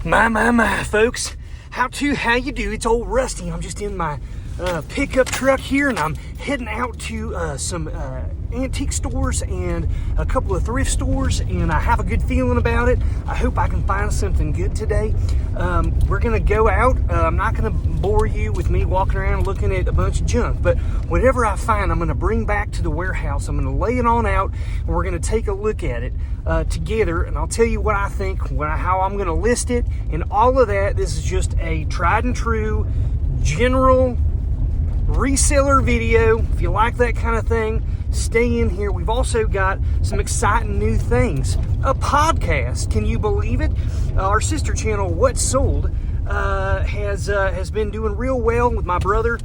My, folks. How you do? It's old Rusty. I'm just in my pickup truck here, and I'm heading out to some antique stores and a couple of thrift stores, and I have a good feeling about it. I hope I can find something good today. We're gonna go out. I'm not gonna bore you with me walking around looking at a bunch of junk, but whatever I find, I'm gonna bring back to the warehouse. I'm gonna lay it on out, and we're gonna take a look at it together, and I'll tell you what I think, how I'm gonna list it, and all of that. This is just a tried and true general reseller video. If you like that kind of thing, stay in here. We've also got some exciting new things. A podcast, can you believe it? Our sister channel, What's Sold, has been doing real well with my brother,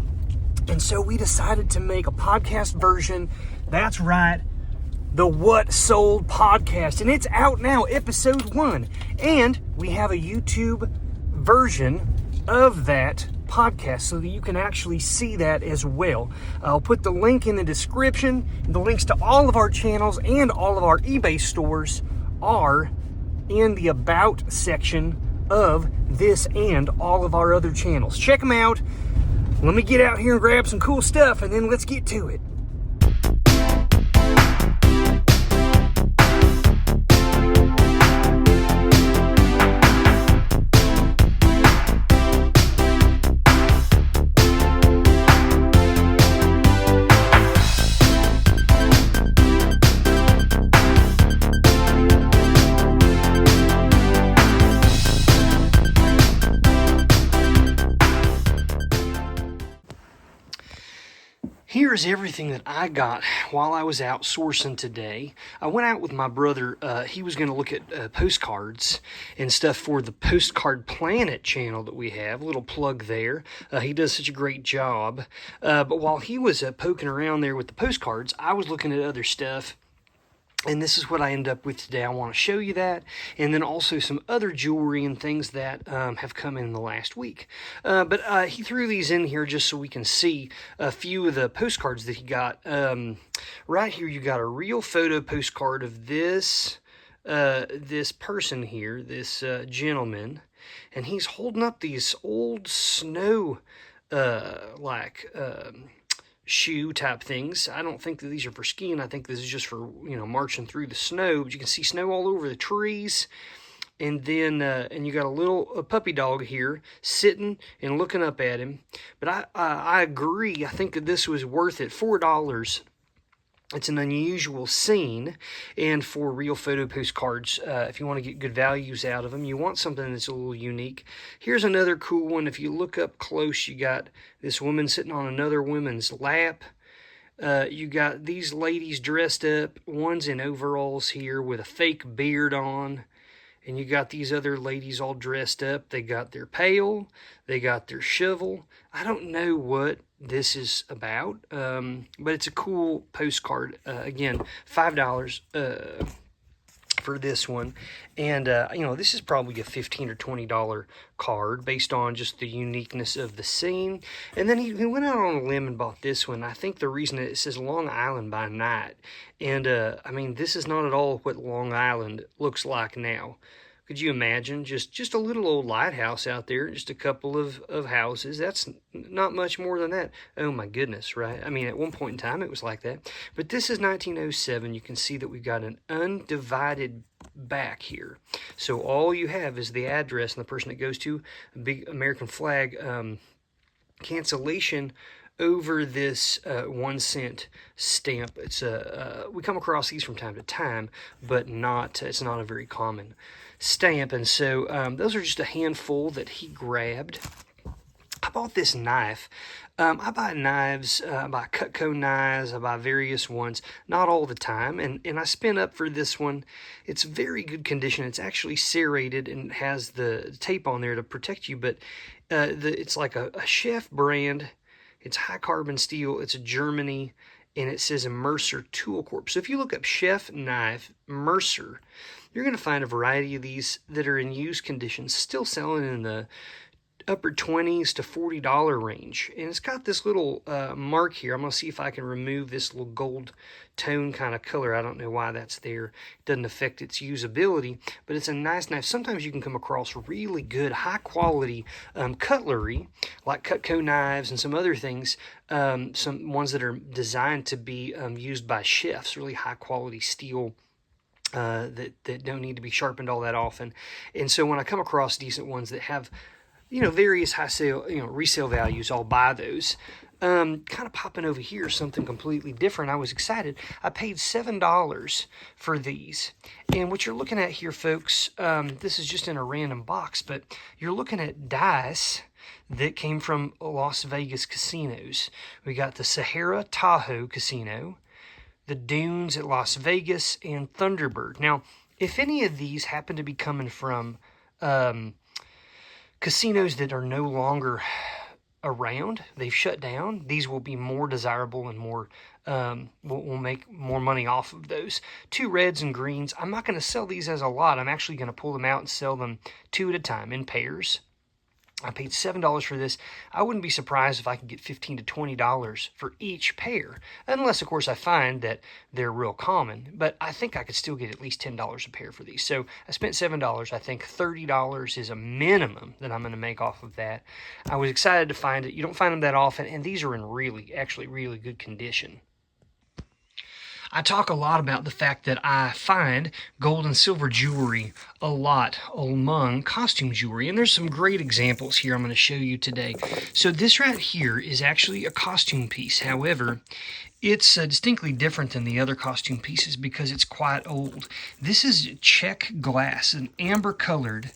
and so we decided to make a podcast version. That's right, the What Sold podcast, and it's out now, episode 1, and we have a YouTube version of that podcast so that you can actually see that as well. I'll put the link in the description. The links to all of our channels and all of our eBay stores are in the About section of this and all of our other channels. Check them out. Let me get out here and grab some cool stuff, and then let's get to it. Here's everything that I got while I was out sourcing today. I went out with my brother. He was going to look at postcards and stuff for the Postcard Planet channel that we have. A little plug there. He does such a great job. But while he was poking around there with the postcards, I was looking at other stuff. And this is what I end up with today. I want to show you that, and then also some other jewelry and things that have come in the last week. But he threw these in here just so we can see a few of the postcards that he got. Right here, you got a real photo postcard of this person here, this gentleman, and he's holding up these old snow shoe type things. I don't think that these are for skiing. I think this is just for, marching through the snow. But you can see snow all over the trees. And then, and you got a puppy dog here sitting and looking up at him. But I agree. I think that this was worth it. $4. It's an unusual scene, and for real photo postcards, if you want to get good values out of them, you want something that's a little unique. Here's another cool one. If you look up close, you got this woman sitting on another woman's lap. You got these ladies dressed up. One's in overalls here with a fake beard on. And you got these other ladies all dressed up. They got their pail. They got their shovel. I don't know what this is about, but it's a cool postcard. Again, $5 for this one. And, this is probably a $15 or $20 card based on just the uniqueness of the scene. And then he went out on a limb and bought this one. I think the reason it says Long Island by night. And, this is not at all what Long Island looks like now. Could you imagine just a little old lighthouse out there, just a couple of houses? That's not much more than that. Oh my goodness, right? At one point in time it was like that. But this is 1907. You can see that we've got an undivided back here. So all you have is the address and the person it goes to, a big American flag, cancellation over this 1 cent stamp. It's we come across these from time to time, but it's not a very common stamp. And so those are just a handful that he grabbed. I bought this knife. I buy knives, I buy Cutco knives, I buy various ones, not all the time, and I spent up for this one. It's very good condition. It's actually serrated and has the tape on there to protect you, but it's like a chef brand. It's high carbon steel. It's a Germany, and it says a Mercer Tool Corp. So if you look up chef knife Mercer, you're going to find a variety of these that are in used condition, still selling in the upper 20s to $40 range. And it's got this little mark here. I'm going to see if I can remove this little gold tone kind of color. I don't know why that's there. It doesn't affect its usability, but it's a nice knife. Sometimes you can come across really good, high quality cutlery, like Cutco knives and some other things, some ones that are designed to be used by chefs, really high quality steel that don't need to be sharpened all that often. And so when I come across decent ones that have, various high sale, resale values, I'll buy those. Kind of popping over here, something completely different. I was excited. I paid $7 for these. And what you're looking at here, folks, this is just in a random box, but you're looking at dice that came from Las Vegas casinos. We got the Sahara Tahoe Casino, the Dunes at Las Vegas, and Thunderbird. Now, if any of these happen to be coming from casinos that are no longer around, they've shut down, these will be more desirable and more, we'll make more money off of those. 2 reds and greens. I'm not going to sell these as a lot. I'm actually going to pull them out and sell them 2 at a time in pairs. I paid $7 for this. I wouldn't be surprised if I could get $15 to $20 for each pair, unless, of course, I find that they're real common. But I think I could still get at least $10 a pair for these. So I spent $7. I think $30 is a minimum that I'm going to make off of that. I was excited to find it. You don't find them that often, and these are in actually really good condition. I talk a lot about the fact that I find gold and silver jewelry a lot among costume jewelry, and there's some great examples here I'm going to show you today. So this right here is actually a costume piece. However, it's distinctly different than the other costume pieces because it's quite old. This is Czech glass, an amber-colored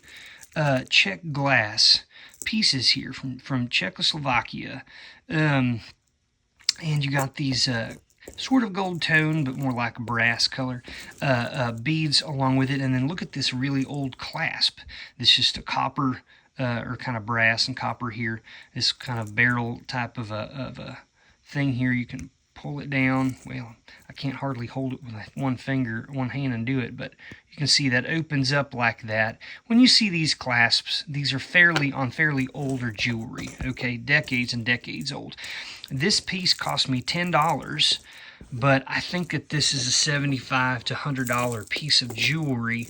Czech glass pieces here from Czechoslovakia. And you got these sort of gold tone, but more like a brass color, beads along with it. And then look at this really old clasp. This is just a copper or kind of brass and copper here. This kind of barrel type of a thing here. You can pull it down. Well, I can't hardly hold it with one hand and do it, but you can see that opens up like that. When you see these clasps, these are fairly older jewelry, okay, decades and decades old. This piece cost me $10, but I think that this is a $75 to $100 piece of jewelry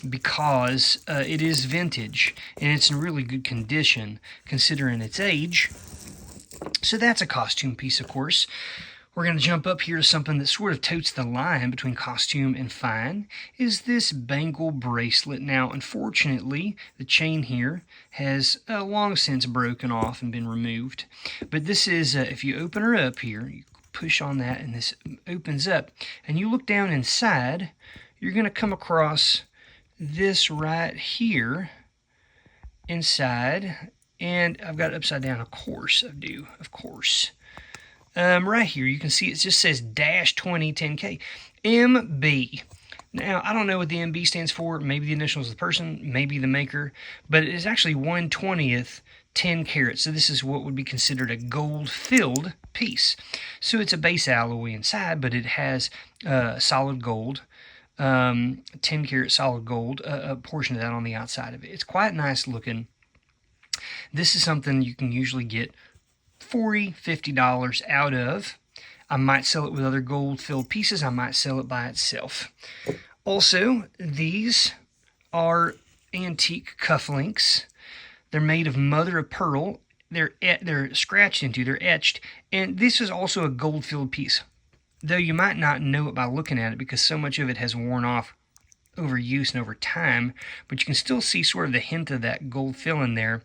because it is vintage and it's in really good condition considering its age. So that's a costume piece, of course. We're going to jump up here to something that sort of totes the line between costume and fine, is this bangle bracelet. Now, unfortunately, the chain here has long since broken off and been removed. But this is, if you open her up here, you push on that and this opens up, and you look down inside, you're going to come across this right here inside. And I've got it upside down, of course I do, of course. Right here, you can see it just says -2010K. MB. Now, I don't know what the MB stands for. Maybe the initials of the person, maybe the maker. But it is actually 1/20th 10 carats. So this is what would be considered a gold-filled piece. So it's a base alloy inside, but it has solid gold. 10 karat solid gold, a portion of that on the outside of it. It's quite nice looking. This is something you can usually get $40, $50 out of. I might sell it with other gold-filled pieces. I might sell it by itself. Also, these are antique cufflinks. They're made of mother of pearl. They're scratched into, they're etched, and this is also a gold-filled piece. Though you might not know it by looking at it because so much of it has worn off over use and over time, but you can still see sort of the hint of that gold fill in there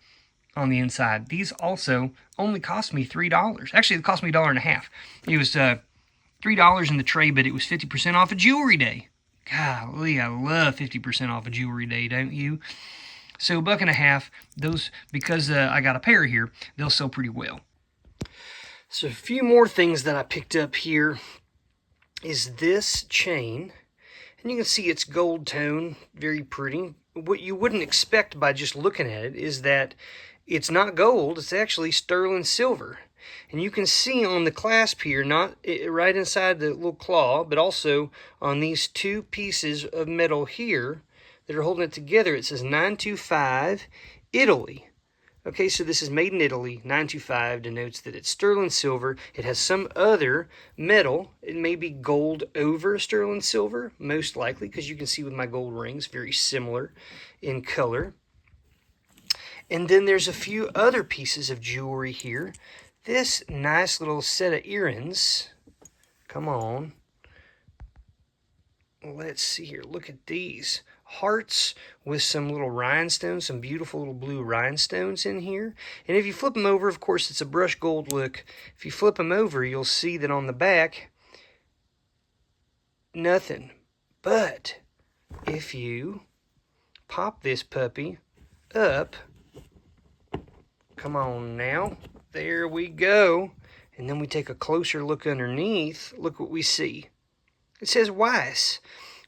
on the inside. These also only cost me $3. Actually, it cost me $1.50. It was $3 in the tray, but it was 50% off a jewelry day. Golly, I love 50% off a jewelry day, don't you? So $1.50. Those, because I got a pair here, they'll sell pretty well. So a few more things that I picked up here is this chain. And you can see it's gold tone, very pretty. What you wouldn't expect by just looking at it is that it's not gold, it's actually sterling silver. And you can see on the clasp here, not right inside the little claw, but also on these two pieces of metal here that are holding it together, it says 925 Italy. Okay, so this is made in Italy. 925 denotes that it's sterling silver. It has some other metal. It may be gold over sterling silver, most likely, because you can see with my gold rings, very similar in color. And then there's a few other pieces of jewelry here. This nice little set of earrings. Come on. Let's see here. Look at these. Hearts with some little rhinestones, some beautiful little blue rhinestones in here. And if you flip them over, of course, it's a brushed gold look. If you flip them over, you'll see that on the back, nothing. But if you pop this puppy up, come on now, there we go. And then we take a closer look underneath. Look what we see. It says Weiss,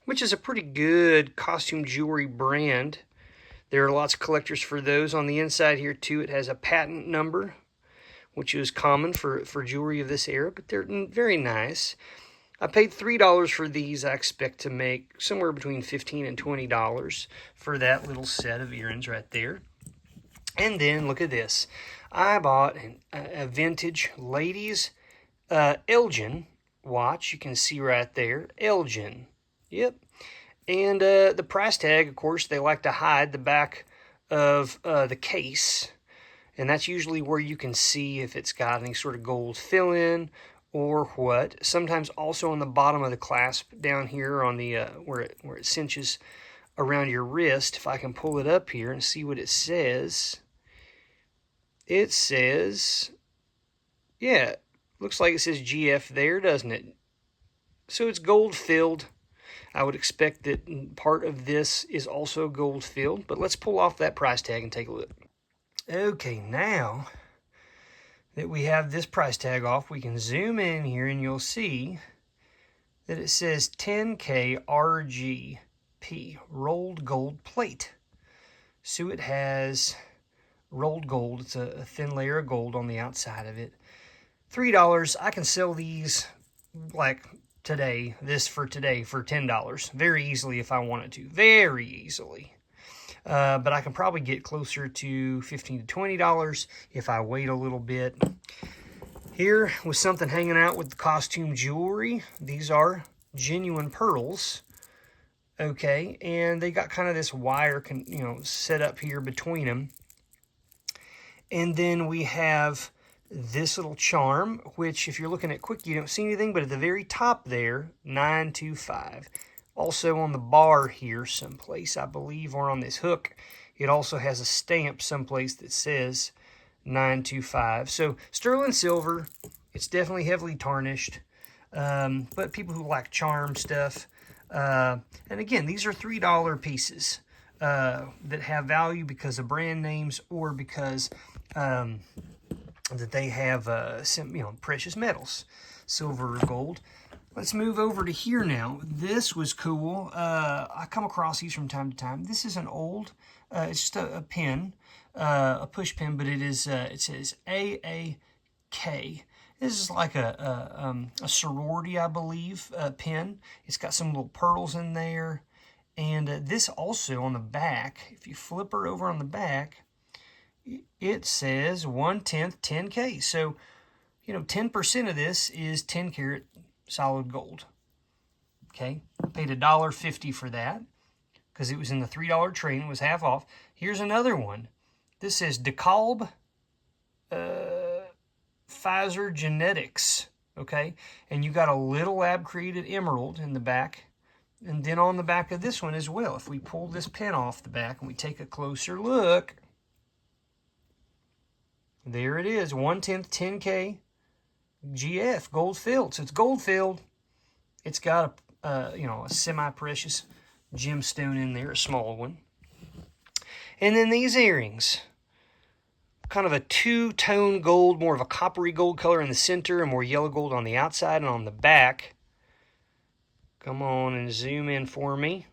which is a pretty good costume jewelry brand. There are lots of collectors for those. On the inside here, too, it has a patent number, which is common for jewelry of this era, but they're very nice. I paid $3 for these. I expect to make somewhere between $15 and $20 for that little set of earrings right there. And then, look at this. I bought a vintage ladies Elgin watch. You can see right there, Elgin. Yep. And the price tag, of course, they like to hide the back of the case. And that's usually where you can see if it's got any sort of gold fill-in or what. Sometimes also on the bottom of the clasp down here on the where it cinches around your wrist. If I can pull it up here and see what it says. It says, yeah, looks like it says GF there, doesn't it? So it's gold filled. I would expect that part of this is also gold filled, but let's pull off that price tag and take a look. Okay, now that we have this price tag off, we can zoom in here and you'll see that it says 10K RGP, rolled gold plate. So it has rolled gold. It's a thin layer of gold on the outside of it. $3. I can sell these like today, for $10 very easily if I wanted to, very easily. But I can probably get closer to $15 to $20 if I wait a little bit. Here was something hanging out with the costume jewelry. These are genuine pearls. Okay, and they got kind of this wire, set up here between them. And then we have this little charm, which if you're looking at quick, you don't see anything, but at the very top there, 925. Also on the bar here someplace, I believe, or on this hook, it also has a stamp someplace that says 925. So sterling silver, it's definitely heavily tarnished, but people who like charm stuff, and again, these are $3 pieces that have value because of brand names or because that they have some, precious metals, silver or gold. Let's move over to here now. This was cool. I come across these from time to time. This is an old, it's just a pin, a push pin, but it is, it says AAK. This is like a sorority, I believe, pin. It's got some little pearls in there. And this also on the back, if you flip her over on the back, it says 1/10 10K. So, 10% of this is 10 karat solid gold. Okay, I paid $1.50 for that because it was in the $3 trade. It was half off. Here's another one. This says DeKalb Pfizer Genetics. Okay, and you got a little lab created emerald in the back. And then on the back of this one as well, if we pull this pin off the back and we take a closer look, there it is, 1/10 10K GF, gold filled. So it's gold filled. It's got a semi-precious gemstone in there, a small one. And then these earrings, kind of a two-tone gold, more of a coppery gold color in the center and more yellow gold on the outside and on the back. Come on and zoom in for me.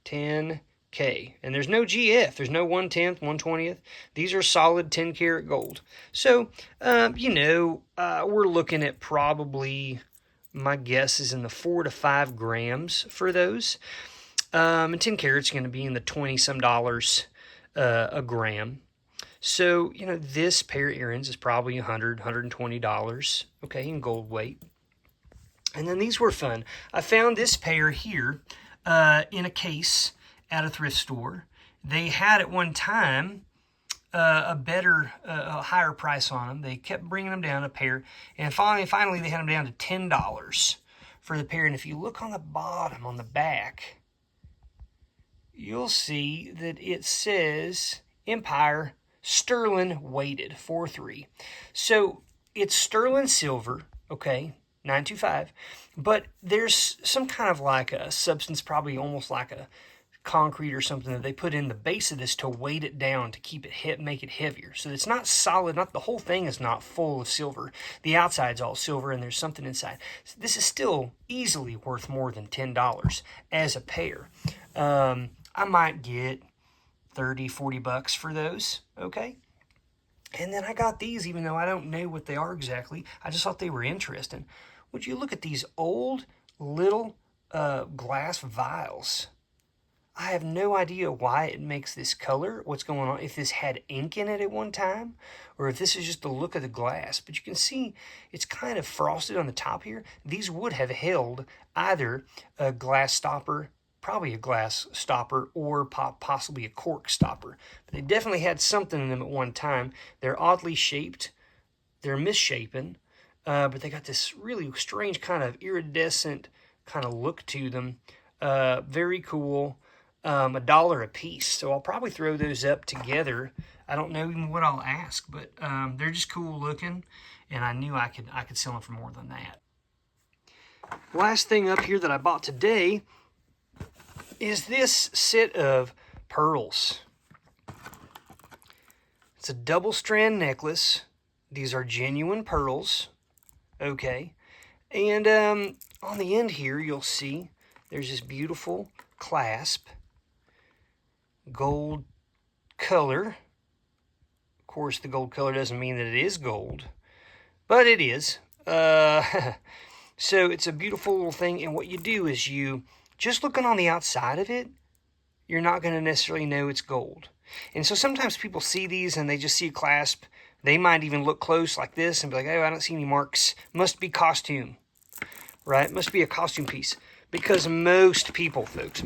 10K. And there's no GF. There's no 1/10, 1/20th. These are solid 10 karat gold. So, we're looking at probably, my guess is in the 4 to 5 grams for those. And 10 karat's going to be in the $20-some a gram. So, you know, this pair of earrings is probably $120, okay, in gold weight. And then these were fun. I found this pair here in a case at a thrift store. They had at one time a higher price on them. They kept bringing them down a pair, and finally they had them down to $10 for the pair. And if you look on the bottom, on the back, you'll see that it says Empire sterling weighted 4.3. So it's sterling silver, okay, 925, but there's some kind of like a substance, probably almost like a concrete or something, that they put in the base of this to weight it down, to keep it make it heavier. So it's not solid, not the whole thing is not full of silver. The outside's all silver and there's something inside. So this is still easily worth more than $10 as a pair. I might get 30, 40 bucks for those, okay? And then I got these, even though I don't know what they are exactly. I just thought they were interesting. Would you look at these old little glass vials? I have no idea why it makes this color, what's going on, if this had ink in it at one time, or if this is just the look of the glass. But you can see it's kind of frosted on the top here. These would have held either a glass stopper, probably a glass stopper, or possibly a cork stopper. But they definitely had something in them at one time. They're oddly shaped. They're misshapen. But they got this really strange kind of iridescent kind of look to them. Very cool. $1 a piece. So I'll probably throw those up together. I don't know even what I'll ask, but they're just cool looking, and I knew I could sell them for more than that. Last thing up here that I bought today is this set of pearls. It's a double strand necklace. These are genuine pearls, okay? And on the end here, you'll see there's this beautiful clasp, gold color. Of course, the gold color doesn't mean that it is gold, but it is. So it's a beautiful little thing, and what you do is just looking on the outside of it, you're not going to necessarily know it's gold. And so sometimes people see these and they just see a clasp. They might even look close like this and be like, oh, I don't see any marks. Must be costume, right? Must be a costume piece. Because most people, folks,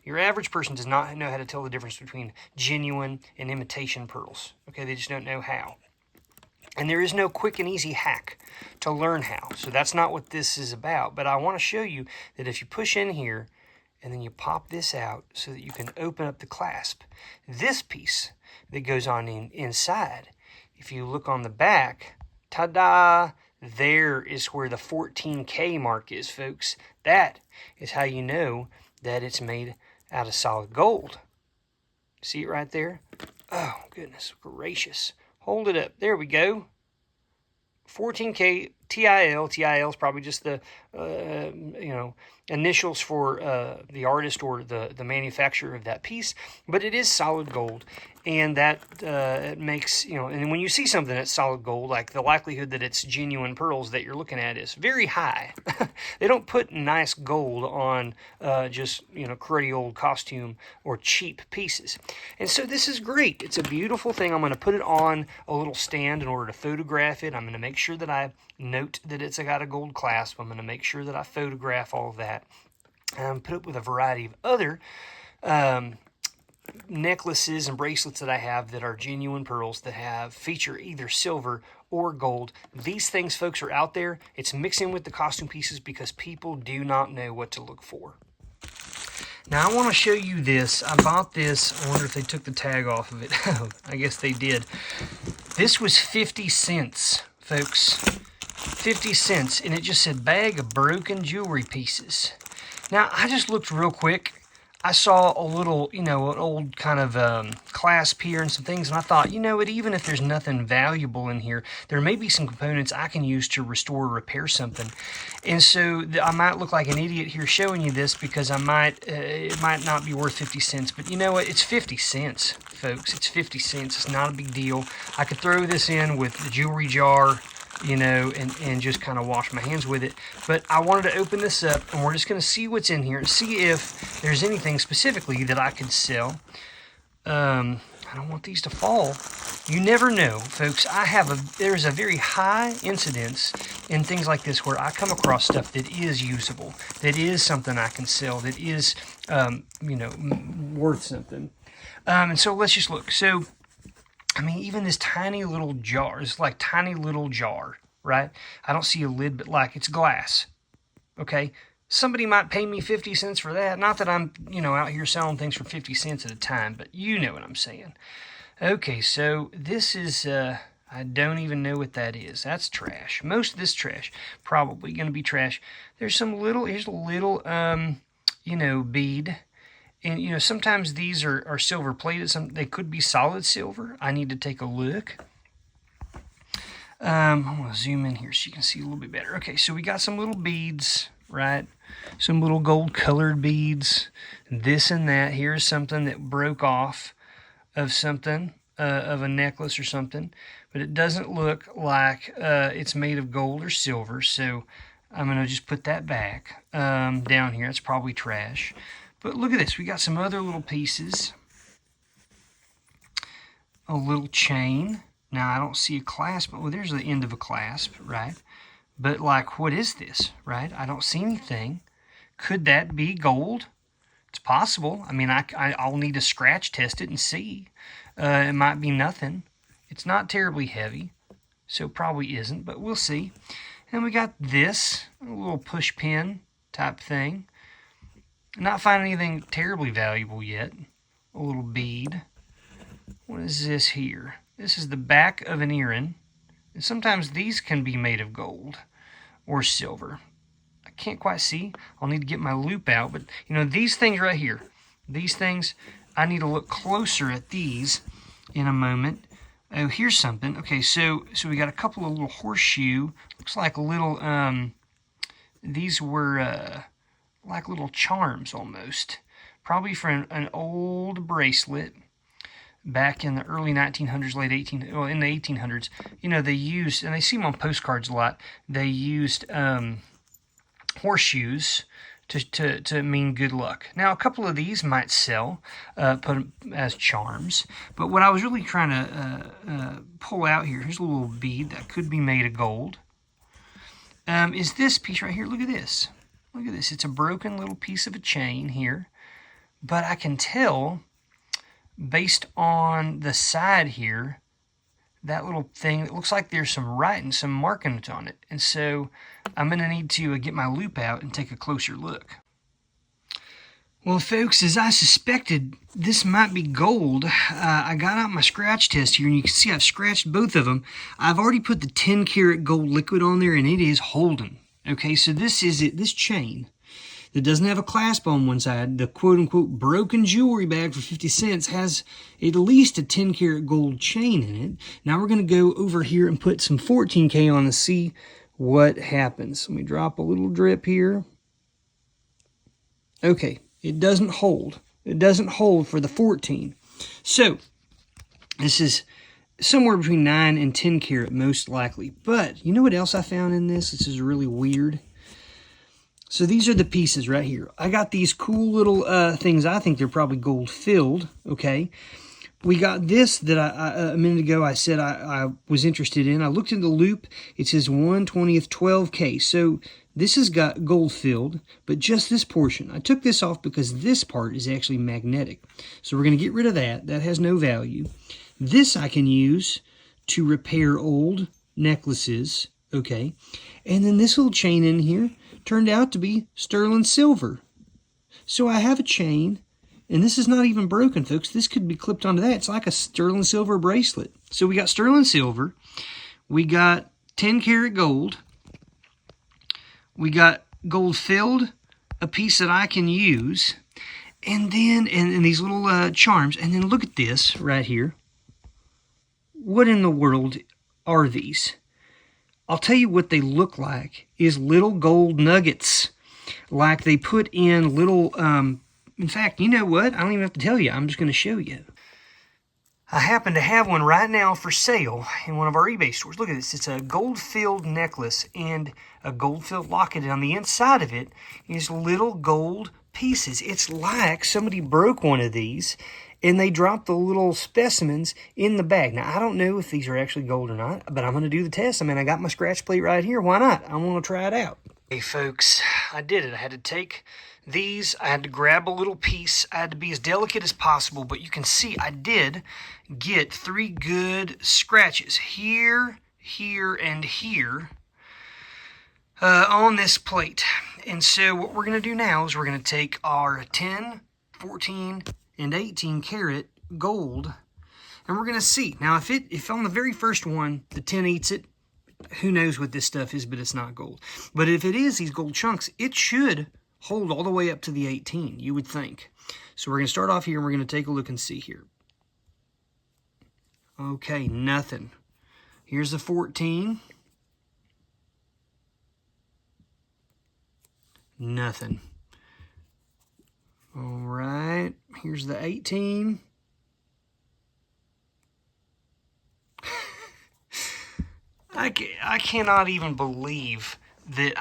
your average person does not know how to tell the difference between genuine and imitation pearls. Okay, they just don't know how. And there is no quick and easy hack to learn how. So that's not what this is about. But I want to show you that if you push in here and then you pop this out so that you can open up the clasp, this piece that goes on inside, if you look on the back, ta-da, there is where the 14K mark is, folks. That is how you know that it's made out of solid gold. See it right there? Oh, goodness gracious. Hold it up. There we go. 14K TIL. TIL is probably just the initials for the artist or the manufacturer of that piece, but it is solid gold, and that it makes, and when you see something that's solid gold, like the likelihood that it's genuine pearls that you're looking at is very high. They don't put nice gold on just cruddy old costume or cheap pieces. And so this is great. It's a beautiful thing. I'm going to put it on a little stand in order to photograph it. I'm going to make sure that I note that it's got a gold clasp. I'm going to make sure that I photograph all of that. Put it with a variety of other necklaces and bracelets that I have that are genuine pearls that feature either silver or gold. These things, folks, are out there. It's mixing with the costume pieces because people do not know what to look for. Now I want to show you this. I bought this. I wonder if they took the tag off of it. I guess they did. This was 50 cents, folks. 50 cents, and it just said bag of broken jewelry pieces. Now, I just looked real quick. I saw a little, an old kind of clasp here and some things, and I thought, even if there's nothing valuable in here, there may be some components I can use to restore or repair something. And so I might look like an idiot here showing you this because it might not be worth 50 cents, but you know what? It's 50 cents, folks. It's 50 cents. It's not a big deal. I could throw this in with the jewelry jar, and just kind of wash my hands with it. But I wanted to open this up, and we're just going to see what's in here and see if there's anything specifically that I could sell. I don't want these to fall. You never know, folks. There's a very high incidence in things like this where I come across stuff that is usable, that is something I can sell, that is, worth something. And so let's just look. So, I mean, even this tiny little jar, it's like tiny little jar, right? I don't see a lid, but like it's glass, okay? Somebody might pay me 50 cents for that. Not that I'm, out here selling things for 50 cents at a time, but you know what I'm saying. Okay, so this is, I don't even know what that is. That's trash. Most of this trash, probably going to be trash. There's here's a little, bead. And, sometimes these are silver plated. They could be solid silver. I need to take a look. I'm going to zoom in here so you can see a little bit better. Okay, so we got some little beads, right? Some little gold colored beads, this and that. Here's something that broke off of something, of a necklace or something, but it doesn't look like it's made of gold or silver, so I'm going to just put that back down here. It's probably trash. But look at this. We got some other little pieces. A little chain. Now, I don't see a clasp. Oh, there's the end of a clasp, right? But, like, what is this, right? I don't see anything. Could that be gold? It's possible. I mean, I'll need to scratch test it and see. It might be nothing. It's not terribly heavy, so probably isn't, but we'll see. And we got this, a little push pin type thing. Not finding anything terribly valuable yet. A little bead. What is this here? This is the back of an earring. And sometimes these can be made of gold or silver. I can't quite see. I'll need to get my loop out. But, these things right here, these things, I need to look closer at these in a moment. Oh, here's something. Okay, so we got a couple of little horseshoe. Looks like little, these were like little charms almost. Probably for an old bracelet back in the early 1900s, in the 1800s. They used, and they see them on postcards a lot, they used horseshoes to mean good luck. Now, a couple of these might sell, put them as charms, but what I was really trying to pull out here, here's a little bead that could be made of gold, is this piece right here. Look at this. Look at this. It's a broken little piece of a chain here, but I can tell based on the side here, that little thing, it looks like there's some writing, some markings on it. And so I'm going to need to get my loop out and take a closer look. Well, folks, as I suspected, this might be gold. I got out my scratch test here, and you can see I've scratched both of them. I've already put the 10 karat gold liquid on there, and it is holding. Okay, so this is it, this chain that doesn't have a clasp on one side, the quote-unquote broken jewelry bag for 50 cents has at least a 10 karat gold chain in it. Now we're going to go over here and put some 14K on and see what happens. Let me drop a little drip here. Okay, it doesn't hold. It doesn't hold for the 14. So, this is somewhere between 9 and 10 karat most likely. But, you know what else I found in this? This is really weird. So these are the pieces right here. I got these cool little things. I think they're probably gold filled, okay? We got this that a minute ago I said I was interested in. I looked in the loop. It says 1/20th 12K. So this has got gold filled, but just this portion. I took this off because this part is actually magnetic. So we're going to get rid of that. That has no value. This I can use to repair old necklaces, okay? And then this little chain in here turned out to be sterling silver. So I have a chain, and this is not even broken, folks. This could be clipped onto that. It's like a sterling silver bracelet. So we got sterling silver. We got 10 karat gold. We got gold filled, a piece that I can use. And then, and these little charms. And then look at this right here. What in the world are these? I'll tell you what they look like is little gold nuggets. Like they put in little, in fact, you know what? I don't even have to tell you. I'm just going to show you. I happen to have one right now for sale in one of our eBay stores. Look at this. It's a gold-filled necklace and a gold-filled locket. And on the inside of it is little gold pieces. It's like somebody broke one of these and they drop the little specimens in the bag. Now, I don't know if these are actually gold or not, but I'm going to do the test. I mean, I got my scratch plate right here. Why not? I want to try it out. Hey, folks, I did it. I had to take these. I had to grab a little piece. I had to be as delicate as possible, but you can see I did get 3 good scratches here, here, and here on this plate. And so what we're going to do now is we're going to take our 10, 14, and 18 karat gold, and we're going to see. Now, if on the very first one, the 10 eats it, who knows what this stuff is, but it's not gold. But if it is these gold chunks, it should hold all the way up to the 18, you would think. So we're going to start off here, and we're going to take a look and see here. Okay, nothing. Here's the 14. Nothing. All right, here's the 18. I cannot even believe that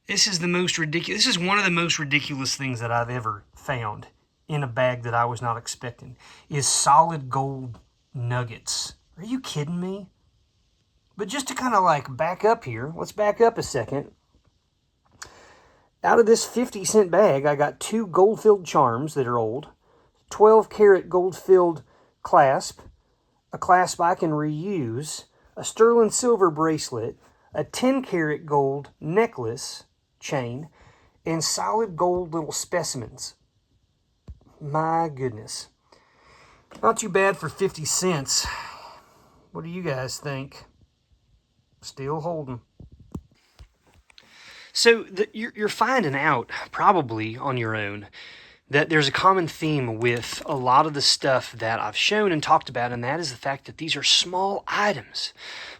this is the most ridiculous. This is one of the most ridiculous things that I've ever found in a bag that I was not expecting, is solid gold nuggets. Are you kidding me? But just to kind of like back up here, let's back up a second. Out of this 50-cent bag, I got 2 gold-filled charms that are old, 12-karat gold-filled clasp, a clasp I can reuse, a sterling silver bracelet, a 10-karat gold necklace chain, and solid gold little specimens. My goodness. Not too bad for 50 cents. What do you guys think? Still holding. So you're finding out, probably on your own, that there's a common theme with a lot of the stuff that I've shown and talked about, and that is the fact that these are small items.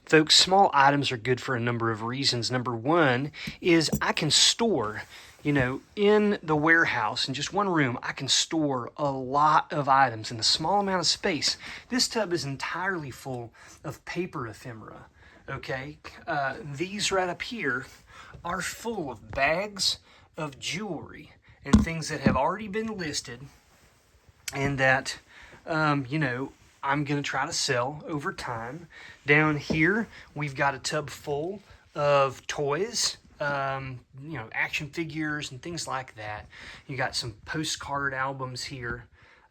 Folks, small items are good for a number of reasons. Number one is I can store, in the warehouse, in just one room, I can store a lot of items in a small amount of space. This tub is entirely full of paper ephemera, okay? These right up here are full of bags of jewelry and things that have already been listed and that, I'm going to try to sell over time. Down here, we've got a tub full of toys, action figures and things like that. You got some postcard albums here.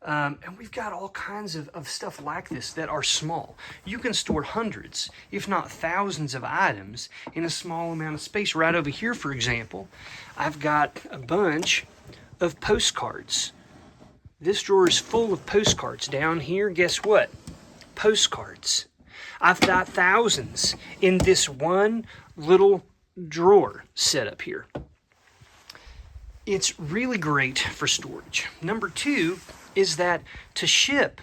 And we've got all kinds of stuff like this that are small. You can store hundreds, if not thousands of items in a small amount of space. Right over here, for example, I've got a bunch of postcards. This drawer is full of postcards. Down here, guess what? Postcards. I've got thousands in this one little drawer set up here. It's really great for storage. Number two is that to ship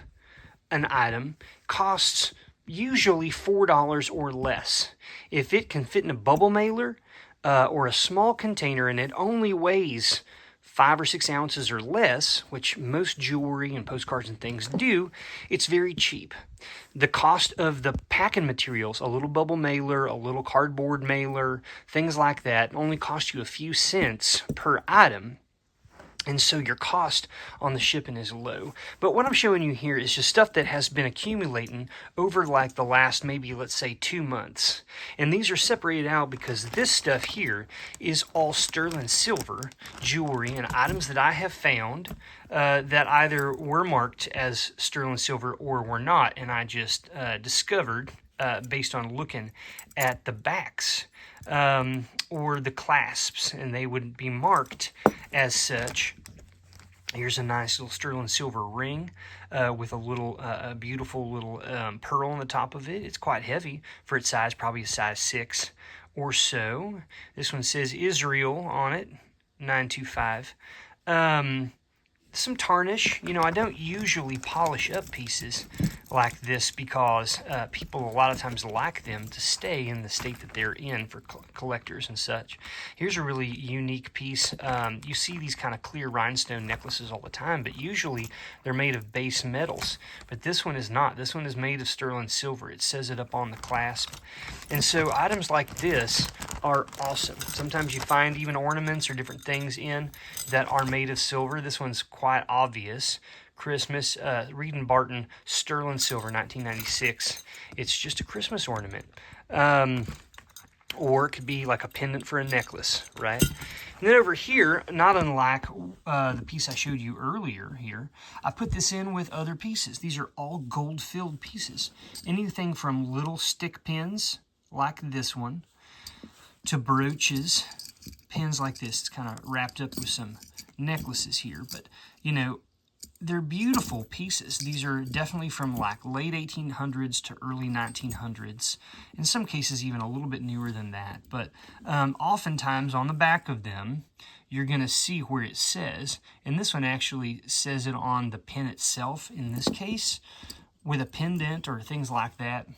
an item costs usually $4 or less. If it can fit in a bubble mailer or a small container and it only weighs 5 or 6 ounces or less, which most jewelry and postcards and things do, it's very cheap. The cost of the packing materials, a little bubble mailer, a little cardboard mailer, things like that, only cost you a few cents per item. And so your cost on the shipping is low. But what I'm showing you here is just stuff that has been accumulating over like the last maybe, let's say, 2 months. And these are separated out because this stuff here is all sterling silver jewelry and items that I have found that either were marked as sterling silver or were not. And I just discovered based on looking at the backs or the clasps, and they would be marked as such. Here's a nice little sterling silver ring with a little, a beautiful little pearl on the top of it. It's quite heavy for its size, probably a size 6 or so. This one says Israel on it, 925. Some tarnish. I don't usually polish up pieces, like this because people a lot of times like them to stay in the state that they're in for collectors and such. Here's a really unique piece. You see these kind of clear rhinestone necklaces all the time, but usually they're made of base metals. But this one is not. This one is made of sterling silver. It says it up on the clasp. And so items like this are awesome. Sometimes you find even ornaments or different things in that are made of silver. This one's quite obvious. Christmas, Reed and Barton, sterling silver, 1996. It's just a Christmas ornament. Or it could be like a pendant for a necklace, right? And then over here, not unlike the piece I showed you earlier here, I put this in with other pieces. These are all gold-filled pieces. Anything from little stick pins, like this one, to brooches, pins like this. It's kind of wrapped up with some necklaces here, but, you know, they're beautiful pieces. These are definitely from like late 1800s to early 1900s. In some cases, even a little bit newer than that. But oftentimes on the back of them, you're going to see where it says. And this one actually says it on the pin itself. In this case, with a pendant or things like that,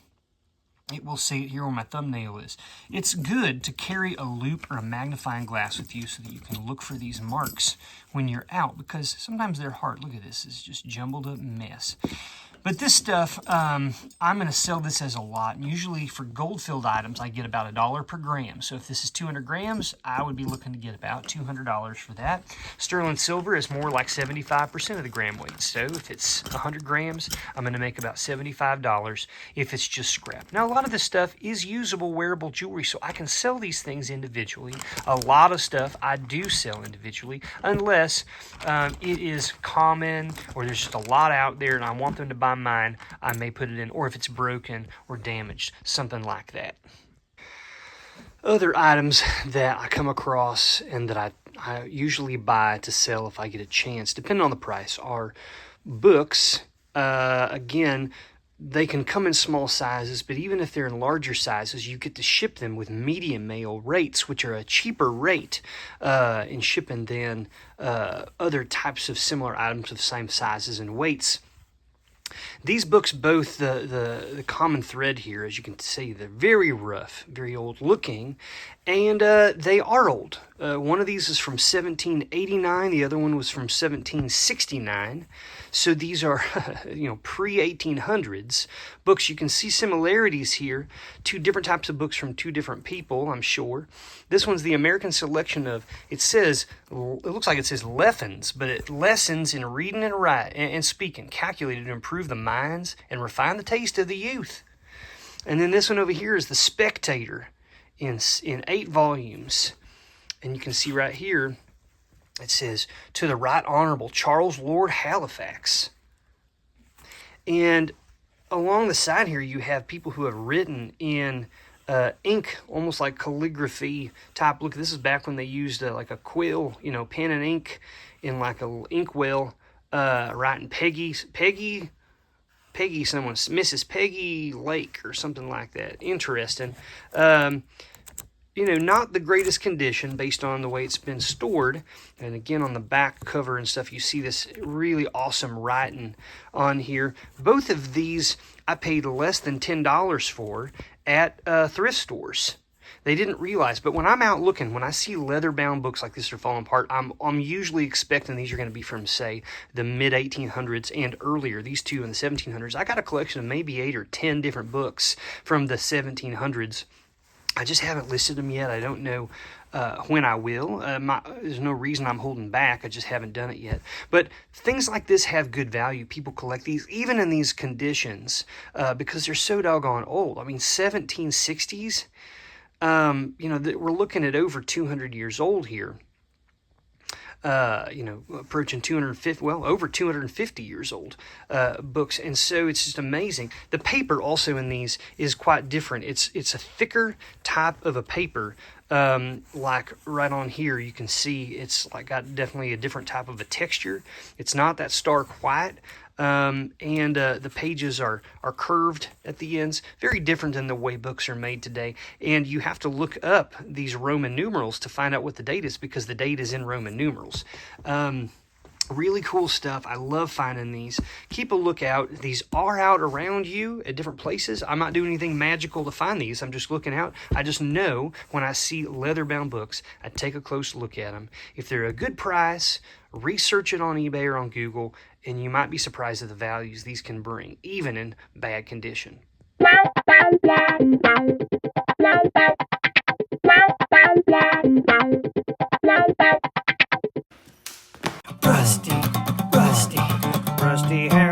it will say it here where my thumbnail is. It's good to carry a loupe or a magnifying glass with you so that you can look for these marks when you're out, because sometimes they're hard. Look at this. It's just jumbled up mess. But this stuff, I'm going to sell this as a lot. And usually for gold-filled items, I get about $1 per gram. So if this is 200 grams, I would be looking to get about $200 for that. Sterling silver is more like 75% of the gram weight. So if it's 100 grams, I'm going to make about $75 if it's just scrap. Now, a lot of this stuff is usable, wearable jewelry, so I can sell these things individually. A lot of stuff I do sell individually, unless it is common or there's just a lot out there and I want them to buy mine, I may put it in, or if it's broken or damaged, something like that. Other items that I come across and that I usually buy to sell if I get a chance, depending on the price, are books. Again, they can come in small sizes, but even if they're in larger sizes, you get to ship them with medium mail rates, which are a cheaper rate in shipping than other types of similar items of same sizes and weights. These books, both the common thread here, as you can see, they're very rough, very old looking, and they are old. One of these is from 1789, the other one was from 1769. So these are, pre-1800s books. You can see similarities here. Two different types of books from two different people, I'm sure. This one's the American selection of, it looks like it says lessons, but it lessons in reading and writing and speaking, calculated to improve the minds and refine the taste of the youth. And then this one over here is The Spectator in 8 volumes. And you can see right here, it says, to the Right Honorable Charles Lord Halifax. And along the side here, you have people who have written in ink, almost like calligraphy type look. This is back when they used like a quill, pen and ink in like a inkwell, writing Peggy, Mrs. Peggy Lake or something like that. Interesting. Not the greatest condition based on the way it's been stored. And again, on the back cover and stuff, you see this really awesome writing on here. Both of these I paid less than $10 for at thrift stores. They didn't realize, but when I'm out looking, when I see leather-bound books like this are falling apart, I'm usually expecting these are going to be from, say, the mid-1800s and earlier. These two in the 1700s. I got a collection of maybe 8 or 10 different books from the 1700s. I just haven't listed them yet. I don't know when I will. There's no reason I'm holding back. I just haven't done it yet. But things like this have good value. People collect these, even in these conditions, because they're so doggone old. I mean, 1760s, we're looking at over 200 years old here. Approaching 250, over 250 years old books. And so it's just amazing. The paper also in these is quite different. It's a thicker type of a paper. Like right on here, you can see it's like got definitely a different type of a texture. It's not that stark white. And the pages are curved at the ends, very different than the way books are made today. And you have to look up these Roman numerals to find out what the date is, because the date is in Roman numerals. Really cool stuff. I love finding these. Keep a lookout. These are out around you at different places. I'm not doing anything magical to find these. I'm just looking out. I just know when I see leather-bound books, I take a close look at them. If they're a good price, research it on eBay or on Google, and you might be surprised at the values these can bring, even in bad condition. Rusty hair.